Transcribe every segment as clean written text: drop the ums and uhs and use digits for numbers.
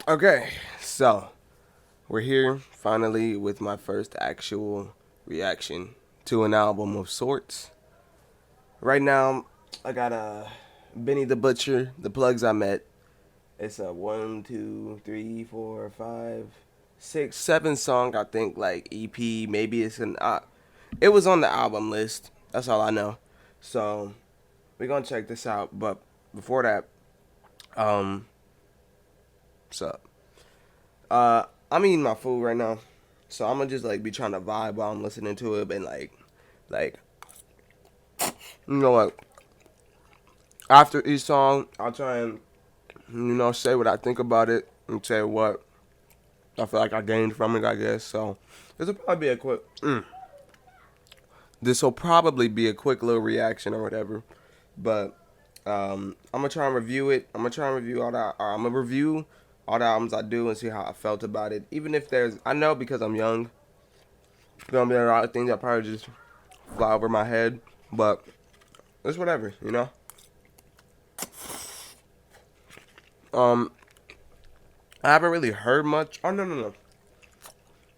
Okay, so we're here finally with my first actual reaction to an album of sorts. Right now, I got Benny the Butcher, The Plugs I Met. It's a one, two, three, four, five, six, seven song, I think, like EP. Maybe it's an. It was on the album list. That's all I know. So, we're gonna check this out. But before that, um, what's up? I'm eating my food right now, so I'm gonna just like be trying to vibe while I'm listening to it, and like like after each song, I'll try and say what I think about it and say what I feel like I gained from it. I guess so. This will probably be a quick. This will probably be a quick little reaction or whatever, but I'm gonna try and review it. I'm gonna try and review all that. I'm gonna review all the albums I do and see how I felt about it. Even if I know because I'm young, there's gonna be a lot of things that probably just fly over my head, but it's whatever. Um, I haven't really heard much. Oh no.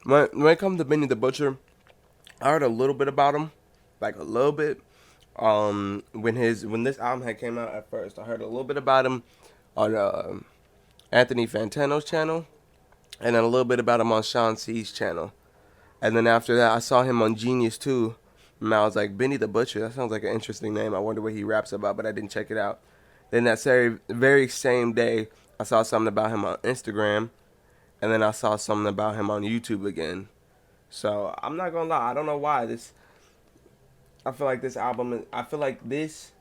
When it comes to Benny the Butcher, I heard a little bit about him, like a little bit. When this album had came out at first, I heard a little bit about him on Anthony Fantano's channel, and then a little bit about him on Sean C's channel. And then after that, I saw him on Genius too. And I was like, Benny the Butcher, that sounds like an interesting name. I wonder what he raps about, but I didn't check it out. Then that very same day, I saw something about him on Instagram, and then I saw something about him on YouTube again. So I'm not gonna lie, I don't know why this. I feel like this album. I feel like this.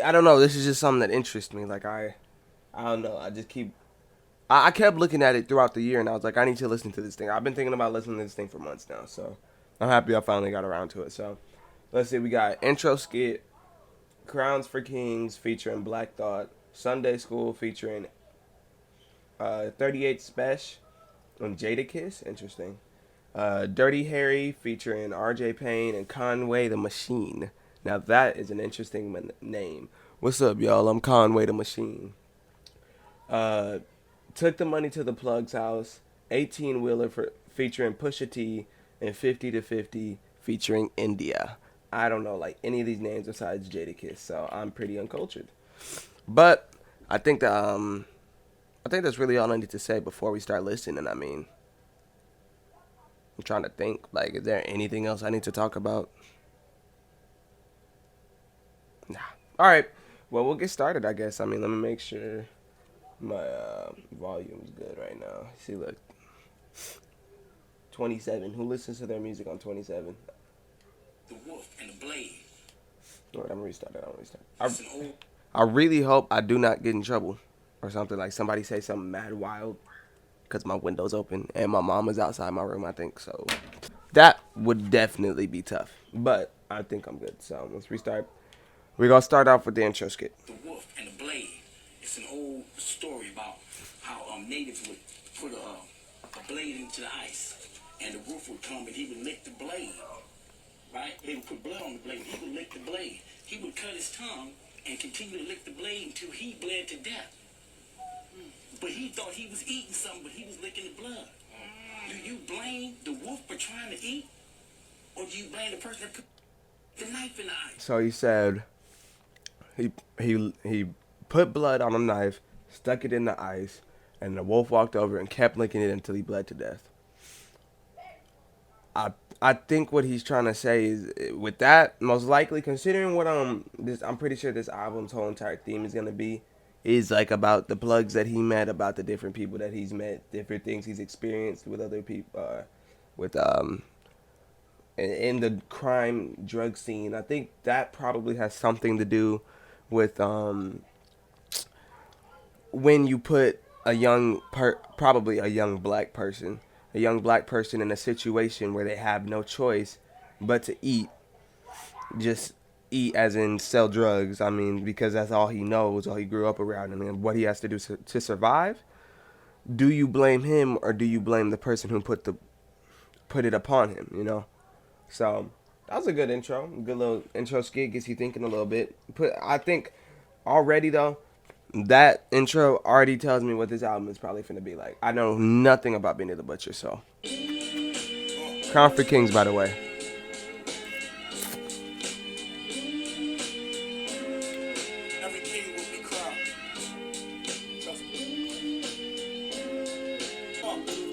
I don't know. This is just something that interests me. Like I don't know. I just keep. I kept looking at it throughout the year, and I was like, I need to listen to this thing. I've been thinking about listening to this thing for months now, so I'm happy I finally got around to it. So let's see. We got intro skit, Crowns for Kings featuring Black Thought, Sunday School featuring 38 Special and Jadakiss. Interesting. Dirty Harry featuring RJ Payne and Conway the Machine. Now that is an interesting name. What's up, y'all? I'm Conway the Machine. Uh, Took the money to the plug's house. 18 wheeler for featuring Pusha T and 50 to 50 featuring India. I don't know like any of these names besides Jadakiss, so I'm pretty uncultured. But I think that's really all I need to say before we start listening. I mean, I'm trying to think. Like, is there anything else I need to talk about? Nah. All right. Well, we'll get started, I guess. I mean, let me make sure my volume's good right now. See, look, 27. Who listens to their music on 27? The Wolf and the Blade. All right, I'm restarting. I really hope I do not get in trouble or something. Like somebody say something mad wild because my window's open and my mom is outside my room. I think so. That would definitely be tough, but I think I'm good. So let's restart. We're gonna start off with the intro skit. The Wolf and the Blade. It's an old story about how natives would put a blade into the ice, and the wolf would come and he would lick the blade. Right? They would put blood on the blade. He would lick the blade. He would cut his tongue and continue to lick the blade until he bled to death. But he thought he was eating something, but he was licking the blood. Do you blame the wolf for trying to eat, or do you blame the person that put the knife in the ice? So he said he put blood on a knife, stuck it in the ice, and the wolf walked over and kept licking it until he bled to death. I think what he's trying to say is with that, most likely considering what I'm pretty sure this album's whole entire theme is gonna be is like about the plugs that he met, about the different people that he's met, different things he's experienced with other people, with in the crime drug scene. I think that probably has something to do with when you put probably a young black person in a situation where they have no choice but to eat, just eat as in sell drugs. I mean, because that's all he knows, all he grew up around, and what he has to do to survive. Do you blame him or do you blame the person who put it upon him? So that was a good intro, good little intro skit. Gets you thinking a little bit. I think already though, that intro already tells me what this album is probably finna be like. I know nothing about Benny the Butcher, so. Crown for Kings, by the way. Every king will be crowned. Trust me.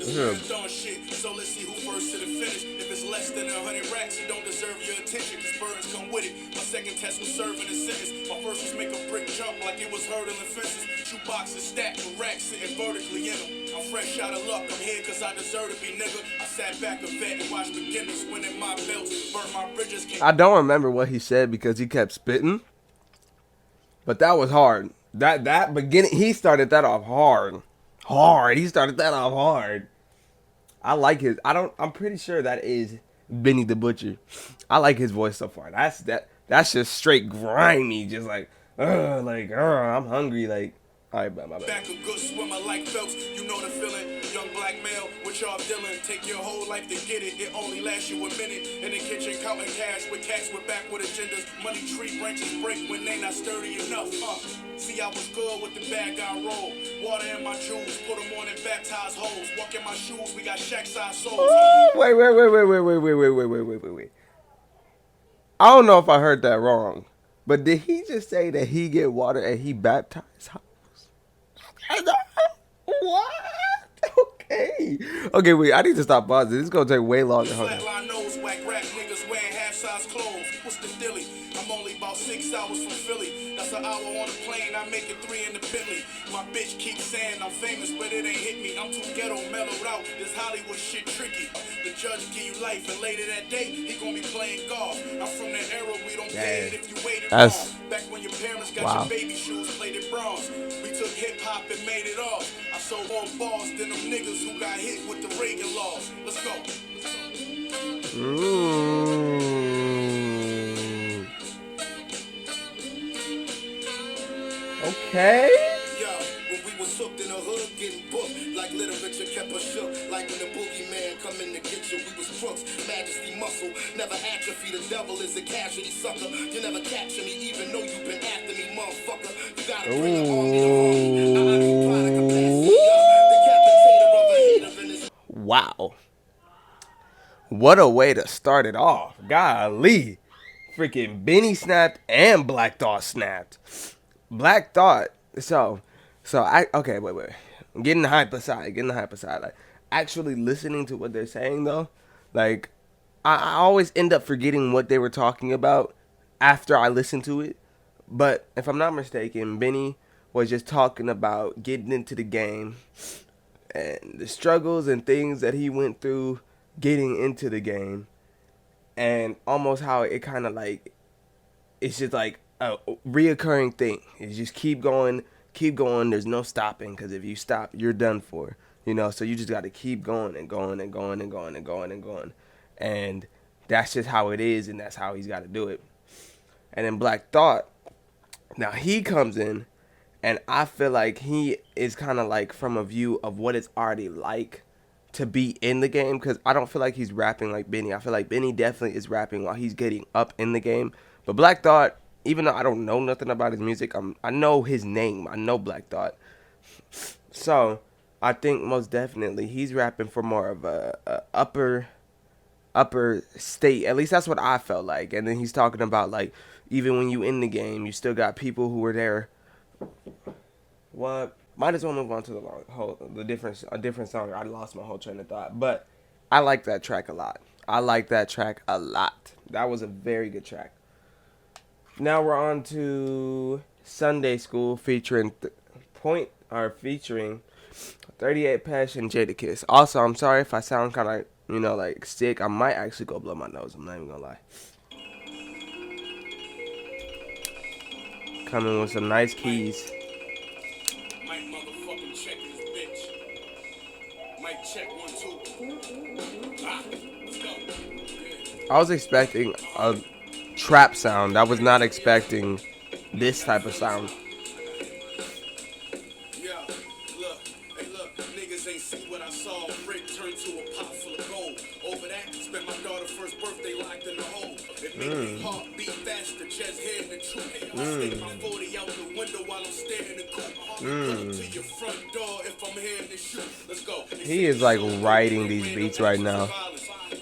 This done shit, so let's see who first to the finish. If it's less than 100 racks, you don't deserve your attention, cause burdens come with it. My second test was serving a sentence. My first was make a brick jump like it was hurdling fences. Shoe boxes stacked with racks sitting vertically in them. I'm fresh out of luck, I'm here cause I deserve to be nigga. I sat back a vet and watched beginners winning my belts. Burn my bridges. I don't remember what he said because he kept spitting. But that was hard. That beginning, he started that off hard. He started that off hard. I like his. I'm pretty sure that is Benny the Butcher. I like his voice so far. That's just straight grimy. Just like, I'm hungry. Like, all right, my bad. Back a good swimmer like Phelps, you know the feeling. Young black male, what y'all dealing? Take your whole life to get it. It only lasts you a minute. In the kitchen counting cash with cats with backward agendas. Money tree branches break when they not sturdy enough. See, I was good with the bag I roll. Water in my jewels, put them on and baptize hoes. Walk in my shoes, we got shack size souls. Wait. I don't know if I heard that wrong, but did he just say that he get water and he baptized hoes? What? Okay, wait, I need to stop pausing. This is gonna take way longer. Flatline nose, whack rap niggas wearing half-size clothes. What's the dilly? I'm only about 6 hours from Philly. That's an hour on the plane, I make it 3 in the Bentley. My bitch keeps saying I'm famous, but it ain't hit me. I'm too ghetto, mellowed out. This Hollywood shit tricky. The judge give you life, and later that day, he gonna be playing golf. I'm from that era, we don't pay it if you waited long. Back when your parents got your baby shoes, plated bronze. We took hip-hop and made it off. I sold more balls than them niggas who got hit with the Reagan laws. Let's go. Okay. Yo, when we was hooked in the hood, getting booked, like literature kept us shook. Like when the boogeyman come in to get you, we was crooks. Majesty muscle, never atrophy. The devil is a casualty sucker. You never capture me, even though you've been after me, motherfucker. You gotta bring an army to harm me. Wow. What a way to start it off. Golly. Freaking Benny snapped and Black Thought snapped. Black Thought. So wait. I'm getting the hype aside. Like, actually listening to what they're saying, though, like, I always end up forgetting what they were talking about after I listen to it. But if I'm not mistaken, Benny was just talking about getting into the game and the struggles and things that he went through getting into the game, and almost how it kind of like, it's just like a reoccurring thing. It's just keep going. There's no stopping, because if you stop, you're done for. So you just got to keep going and going and going and going and going and going. And that's just how it is, and that's how he's got to do it. And then Black Thought, now he comes in, and I feel like he is kind of like from a view of what it's already like to be in the game, because I don't feel like he's rapping like Benny. I feel like Benny definitely is rapping while he's getting up in the game. But Black Thought, even though I don't know nothing about his music, I know his name. I know Black Thought. So I think most definitely he's rapping for more of a upper state. At least that's what I felt like. And then he's talking about, like, even when you in the game, you still got people who were there. What? Might as well move on to a different song. I lost my whole train of thought. But I like that track a lot. That was a very good track. Now we're on to Sunday School featuring 38 Pesh and Jadakiss. Also, I'm sorry if I sound kind of, like sick. I might actually go blow my nose. I'm not even gonna lie. Coming with some nice keys. Might motherfucking check this bitch. Might check 1, 2. Let's go. I was expecting a trap sound. I was not expecting this type of sound. Yeah, look. Hey, look, niggas ain't see what I saw. Brick turned to a pot full of gold. Over that, spent my daughter's first birthday locked in the hole. It made me heart beat faster, just hearing the truth. I stick my 40 out the window while I'm staring the coop. Come to your front door if I'm hearing the shoot. Let's go. He is like writing these beats right now.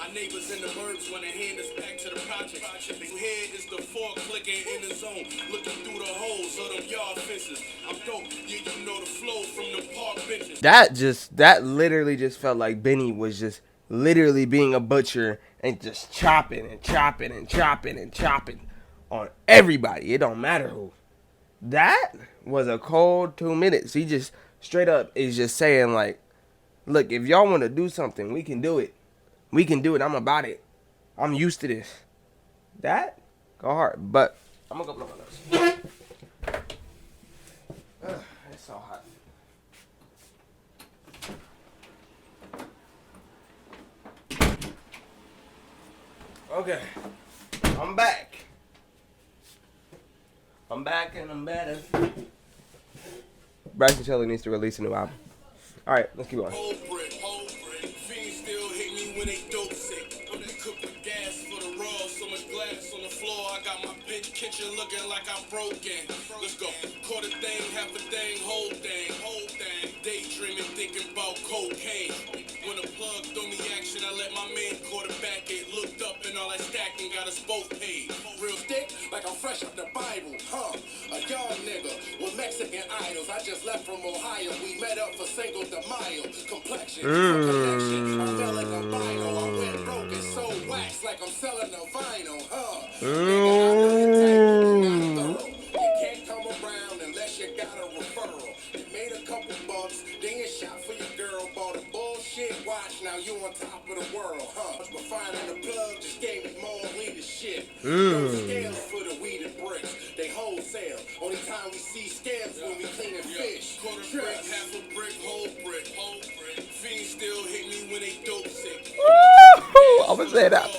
Our neighbors in the burbs want to hand us back to the project. New head is the fork clicking in the zone, looking through the holes of them yard fences. I'm dope, yeah, you know the flow from the park benches. That literally just felt like Benny was just literally being a butcher and just chopping and chopping and chopping and chopping on everybody. It don't matter who. That was a cold 2 minutes. He just straight up is just saying like, look, if y'all want to do something, we can do it. We can do it. I'm about it. I'm used to this. That go hard, but I'm gonna go blow my nose. It's so hot. Okay, I'm back. I'm back and I'm better. Bryson Tiller needs to release a new album. All right, let's keep going. Whole brick. Fiends still hit me when they dope sick. I'm that cook with gas for the raw. So much glass on the floor. I got my bitch kitchen looking like I'm broken. Let's go. Quarter thing, half a thing, whole thing. Daydreaming, thinking about cocaine. When the plug throw me action, I let my man quarterback it. Looked up and all that stacking got us both paid. Real thick, like I'm fresh out the Bible. A young nigga with Mexican idols. I just left from Ohio. We met up for Cinco de Mayo. Complexion, connection. I'm feeling a vinyl. I went broke and so wax like I'm selling a vinyl. You can't come around unless you got a referral. You made a couple bucks, then you shot for your girl. Bought a bullshit watch, now you on top of the world, But finding the plug just gave me more leadership. No scales for the weed and bricks, they wholesale. Only time we see scales when we cleaning fish. Quarter brick, half a brick, whole brick. Fiends still hit me when they dope sick. Woo! I'm gonna say that.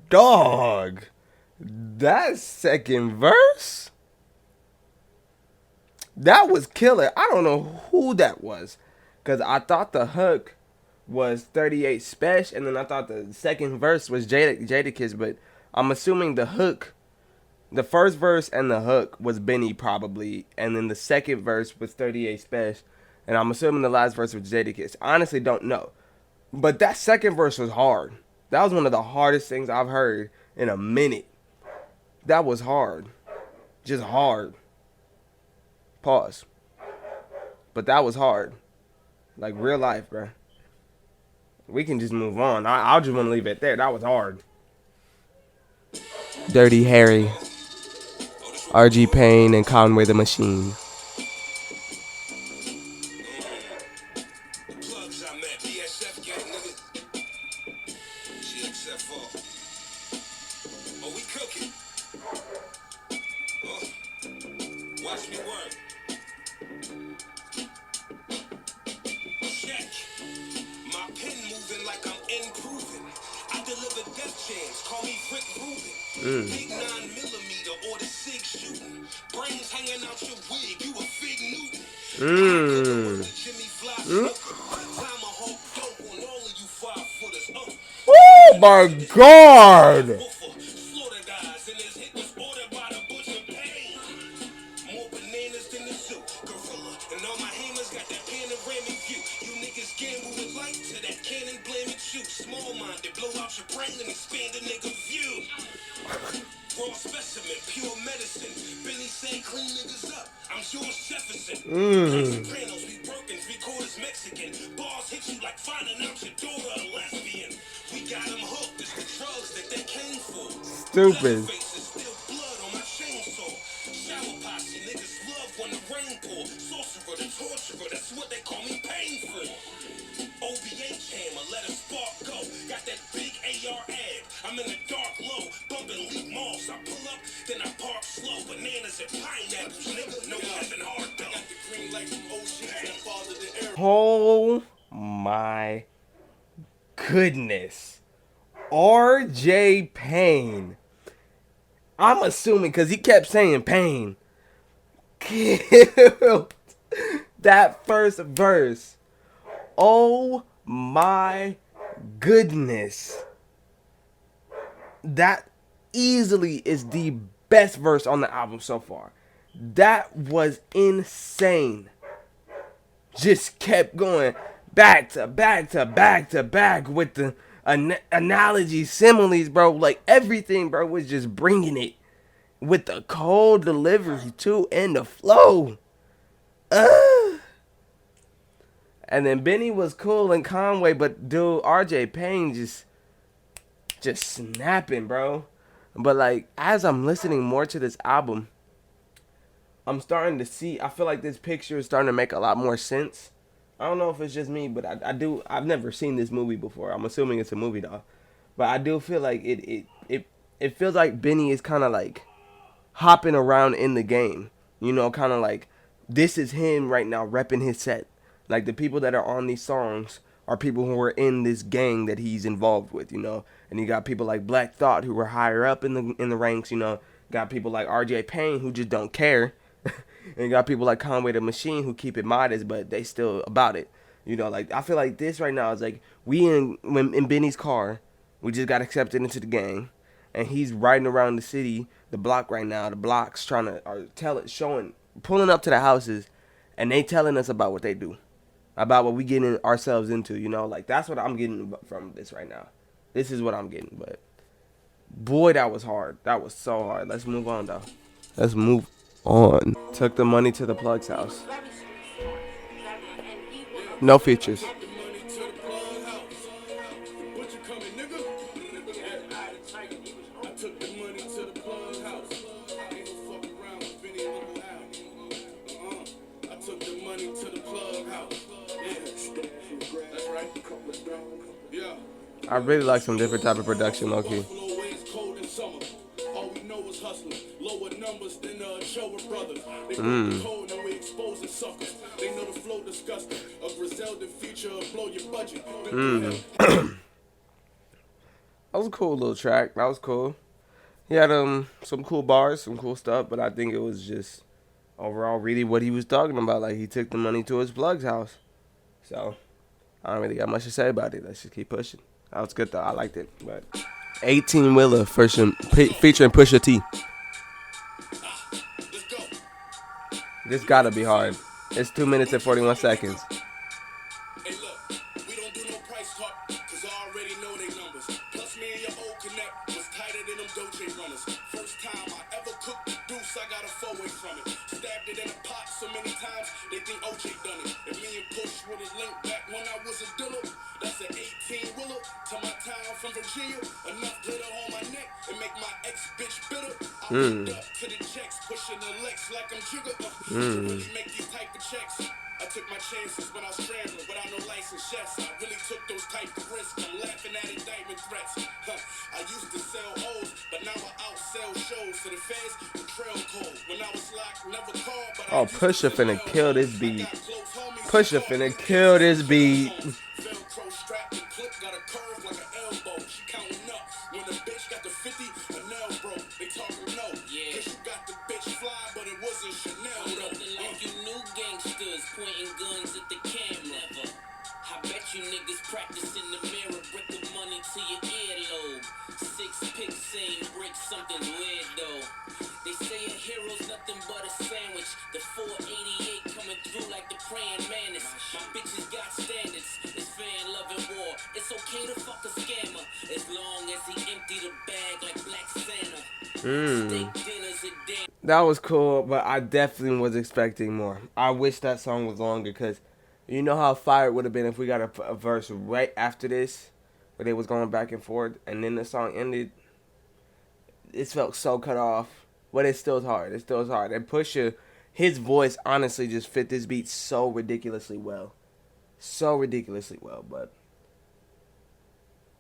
Dog. That second verse, that was killer. I don't know who that was, because I thought the hook was 38 Special, and then I thought the second verse was Jadakiss, but I'm assuming the hook, the first verse and the hook was Benny probably, and then the second verse was 38 Special, and I'm assuming the last verse was Jadakiss. Honestly, don't know. But that second verse was hard. That was one of the hardest things I've heard in a minute. That was hard. Just hard. Pause. But that was hard. Like real life, bro. We can just move on. I'll just want to leave it there. That was hard. Dirty Harry, RG Payne, and Conway the Machine. Watch me work. Check. My pen moving like I'm improving. I deliver death chance. Call me Rick Rubin. Big 9mm or the SIG shooting. Brains hanging out your wig. You a Fig Newton. Jimmy Fly Tomahawk dope on all of you 5-footers. Oh my God. Small-minded, blow out your brain and expand a nigga view. Raw specimen, pure medicine. Benny said clean niggas up. I'm George Jefferson. Sopranos, we Perkins, we quarters Mexican. Bars hit you like finding out your daughter a lesbian. We got them hooked, it's the drugs that they came for. Stupid. Still blood on my chainsaw. Shower posse, niggas love when the rain pour. Sorcerer, the torturer, that's what they call me painful. OBH hammer, let a spark go. Got that big AR ad. I'm in the dark low, bumping Lee Moss. I pull up, then I park slow. Bananas and pineapples, nigga. No Kevin Hart though. Got the green light from Ocean and father the air. Oh my goodness. RJ Payne. I'm assuming because he kept saying Payne. Killed that first verse. Oh my goodness. That easily is the best verse on the album so far. That was insane. Just kept going back to back to back to back with the analogies, similes, bro. Like everything, bro, was just bringing it with the cold delivery too and the flow. And then Benny was cool and Conway, but dude, RJ Payne just snapping, bro. But like as I'm listening more to this album, I'm starting to see, I feel like this picture is starting to make a lot more sense. I don't know if it's just me, but I've never seen this movie before. I'm assuming it's a movie though. But I do feel like it feels like Benny is kind of like hopping around in the game. You know, kind of like this is him right now repping his set. Like the people that are on these songs are people who are in this gang that he's involved with, you know. And you got people like Black Thought who are higher up in the ranks, you know. Got people like RJ Payne who just don't care. And you got people like Conway the Machine who keep it modest, but they still about it. You know, like I feel like this right now is like we in Benny's car, we just got accepted into the gang, and he's riding around the city, the block right now, the blocks trying to pulling up to the houses, and they telling us about what they do, about what we getting ourselves into. You know, like that's what I'm getting from this right now. This is what I'm getting, but boy, that was hard. That was so hard. Let's move on though. Let's move on. Took the money to the plug's house. No features. I really like some different type of production, low-key. That was a cool little track. That was cool. He had some cool bars, some cool stuff, but I think it was just overall really what he was talking about. Like he took the money to his plug's house. So I don't really got much to say about it. Let's just keep pushing. That was good though. I liked it. But 18 Wheeler featuring Pusha T. This gotta be hard. It's 2 minutes and 41 seconds. Hey look, we don't do no price talk, cause I already know they numbers. Plus me and your old connect was tighter than them Dolce runners. First time I ever cooked the deuce, I got a 4-way from it. Stabbed it in a pot so many times, they think OJ done it. And me and Push with a link back when I was a dealer. That's an 18 Wheeler to my town from Virginia. Enough glitter on my neck and make my ex-bitch bitter. I went up to the checks, pushing the Lex like I'm Jigger. To really make these type of checks, I took my chances when I was scrambling without no license. Yes, I really took those type of risks. I'm laughing at indictment threats. I used to sell O's, but now I outsell shows. To the feds, the trail code. When I was locked, never called, but oh, Pusha finna kill this beat. Pusha finna kill this beat. Velcro strap and clip got a curve like an elbow. She counting up when the bitch got the 50, a nail broke. They talking no. Guess you got the bitch fly, but it wasn't Chanel though. Like you new gangsters pointing guns at the cam. Never. I bet you niggas practice in the mirror, brick the money to your earlobe. 6 picks saying break something weird though. They say a hero's nothing but a sandwich. The 488 coming through like the praying mantis. My bitches got standards. It's fan loving war. It's okay to fuck a scammer as long as he empty the bag like Black Santa. Steak dinners a day. That was cool, but I definitely was expecting more. I wish that song was longer because you know how fire it would have been if we got a verse right after this where they was going back and forth and then the song ended. It felt so cut off, but it still is hard. It still is hard. And Pusha, his voice honestly just fit this beat so ridiculously well. So ridiculously well, but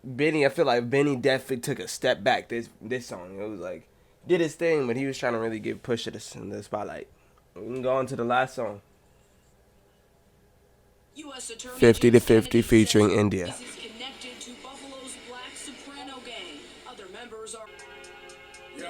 Benny, I feel like Benny definitely took a step back this song. It was like, did his thing, but he was trying to really give Pusha the spotlight. We can go on to the last song. 50 to 50 featuring India. This is connected to Buffalo's Black Soprano Other members are. Yo,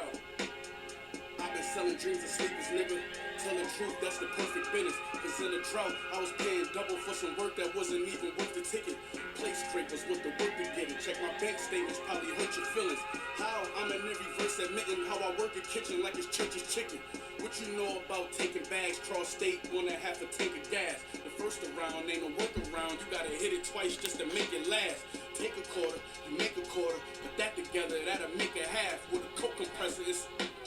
I've been selling dreams to sleepers, nigga. Telling truth, that's the perfect business. Cause in the drought, I was paying double for some work that wasn't even worth the ticket. Place scrapers with the work to get it. Check my bank statements, probably hurt your feelings. How? I'm in every verse admitting how I work the kitchen like it's church's chicken. What you know about taking bags cross state on a half a tank of gas? The first around ain't no workaround. You gotta hit it twice just to make it last. Take a quarter, you make a quarter, put that together, that'll make a half with a coke compressor.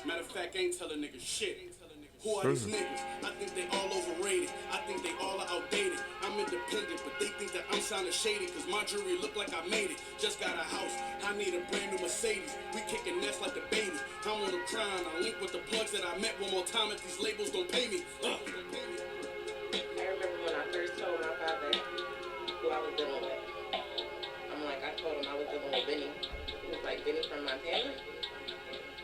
Matter of fact, I ain't telling niggas shit. Who are these niggas? I think they all overrated. I think they all are outdated. I'm independent, but they think that I'm sounding shady. Cause my jewelry look like I made it. Just got a house, I need a brand new Mercedes. We kicking nests like the baby. I want them crying, I link with the plugs that I met one more time if these labels don't pay me. I remember when I first told my father who I was dealing with. I told him I was dealing with Benny. He was like, Benny from Montana?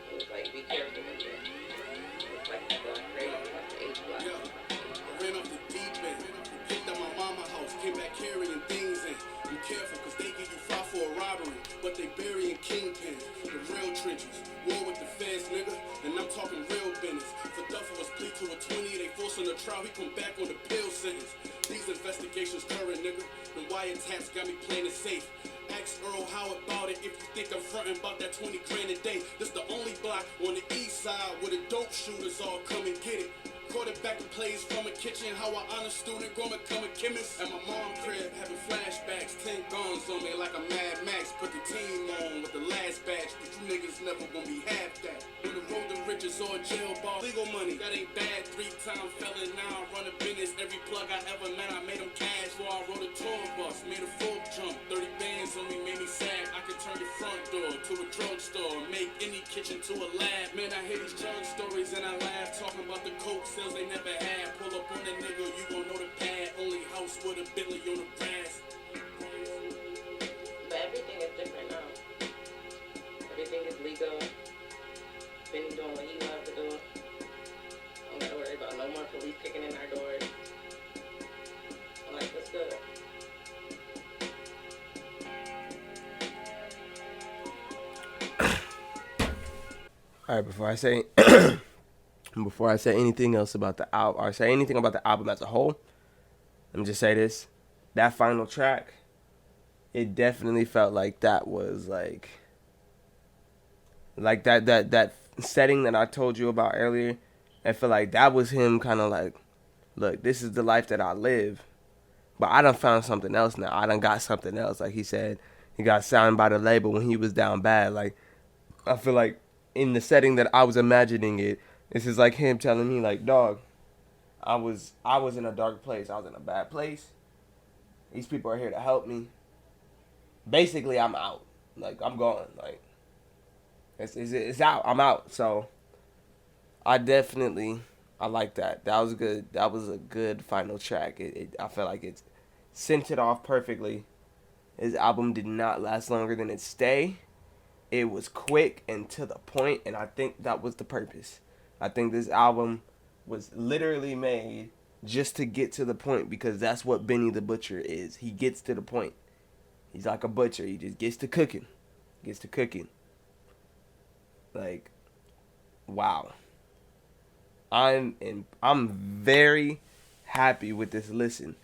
He was like, be careful with that. He was like, he's going crazy, like the H block. Yo, I ran off the deep end. Picked up my mama's house, came back carrying things in. Be careful, cause they give you five for a robbery, but they burying kingpins. The real trenches, war with the feds, nigga. And I'm talking real business. For Duffy was plea to a 20, they forcing a trial, he come back on the pill sentence. These investigations current, nigga. The wiretaps got me playing it safe. Ask Earl how about it if you think I'm frontin' about that 20 grand a day. This the only block on the east side where the dope shooters all come and get it. Quarterback plays from a kitchen, how I honor student, gonna become a chemist. At my mom's crib, having flashbacks, 10 guns on me like a Mad Max. Put the team on with the last batch, but you niggas never gonna be half that. On the road to riches or jail bar, legal money, that ain't bad. 3-time felon, now I run a business. Every plug I ever met, I made them cash. While I rode a tour bus, made a full jump. 30 bands on me made me sad. I could turn your front door to a drugstore, make any kitchen to a lab. Man, I hear these drug stories and I laugh, talking about the coke sales they never had. Pull up on the nigga, you gon' know the pad. Only house with a Bentley on the grass. But everything is different now. Everything is legal. Benny doing what he loves to do. Don't gotta worry about no more police kicking in our doors. Life is good. All right, before I say anything else about the album, or say anything about the album as a whole, let me just say this: that final track, it definitely felt like that was like that setting that I told you about earlier. I feel like that was him kind of like, look, this is the life that I live, but I done found something else now. I done got something else. Like he said, he got signed by the label when he was down bad. Like, I feel like in the setting that I was imagining it, this is like him telling me, like, dog, I was in a dark place. I was in a bad place. These people are here to help me. Basically, I'm out. Like, I'm gone. Like, it's out. I'm out. So, I like that. That was good. That was a good final track. I felt like it sent it off perfectly. His album did not last longer than its stay. It was quick and to the point, and I think that was the purpose. I think this album was literally made just to get to the point, because that's what Benny the Butcher is. He gets to the point. He's like a butcher. He just gets to cooking. Like, wow. I'm very happy with this listen.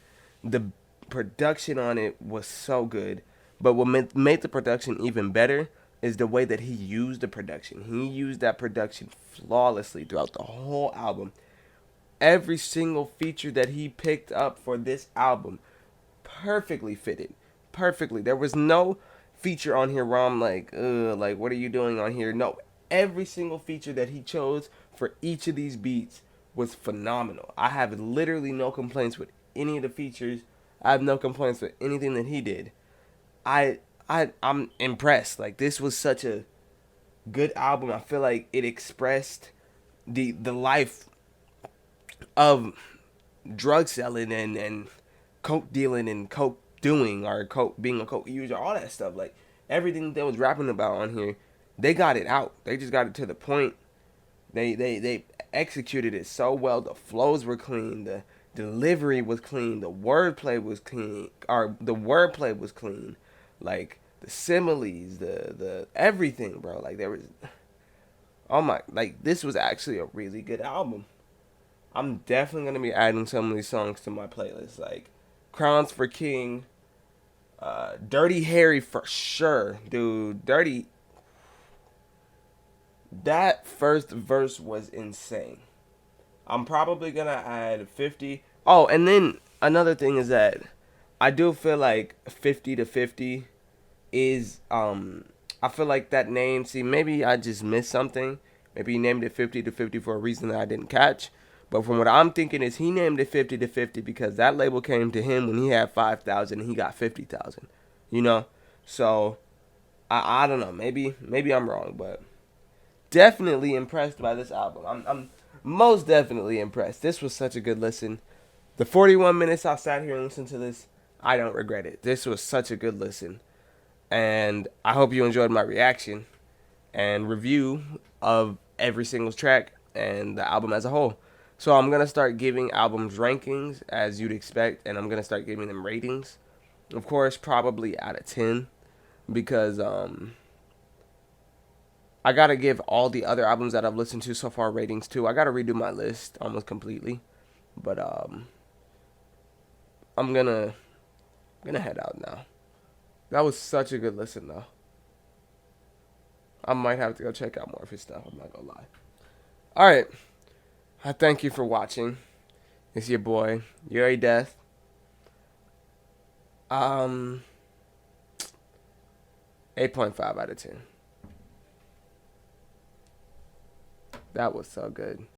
The production on it was so good, but what made the production even better is the way that he used the production. He used that production flawlessly throughout the whole album. Every single feature that he picked up for this album perfectly fitted. Perfectly. There was no feature on here where I'm like, what are you doing on here? No. Every single feature that he chose for each of these beats was phenomenal. I have literally no complaints with any of the features. I have no complaints with anything that he did. I'm impressed. Like, this was such a good album. I feel like it expressed the life of drug selling and coke dealing and coke doing, or coke being a coke user, all that stuff. Like, everything they was rapping about on here, they got it out. They just got it to the point. They executed it so well. The flows were clean. The delivery was clean. The wordplay was clean. Like, the similes, the everything, bro. Like there was, oh my, like this was actually a really good album. I'm definitely gonna be adding some of these songs to my playlist, like Crowns for King, Dirty Harry for sure, dude. That first verse was insane. I'm probably gonna add 50. Oh, and then another thing is that I do feel like 50 to 50 is I feel like that name, see, maybe I just missed something. Maybe he named it 50 to 50 for a reason that I didn't catch. But from what I'm thinking is he named it 50 to 50 because that label came to him when he had 5,000 and he got 50,000. You know? So I don't know. Maybe I'm wrong, but definitely impressed by this album. I'm most definitely impressed. This was such a good listen. The 41 minutes I sat here and listened to this, I don't regret it. This was such a good listen. And I hope you enjoyed my reaction and review of every single track and the album as a whole. So I'm going to start giving albums rankings as you'd expect, and I'm going to start giving them ratings. Of course, probably out of 10 because I got to give all the other albums that I've listened to so far ratings too. I got to redo my list almost completely. But I'm going to head out now. That was such a good listen, though. I might have to go check out more of his stuff. I'm not going to lie. All right. I thank you for watching. It's your boy, Yuri Death. 8.5 out of 10. That was so good.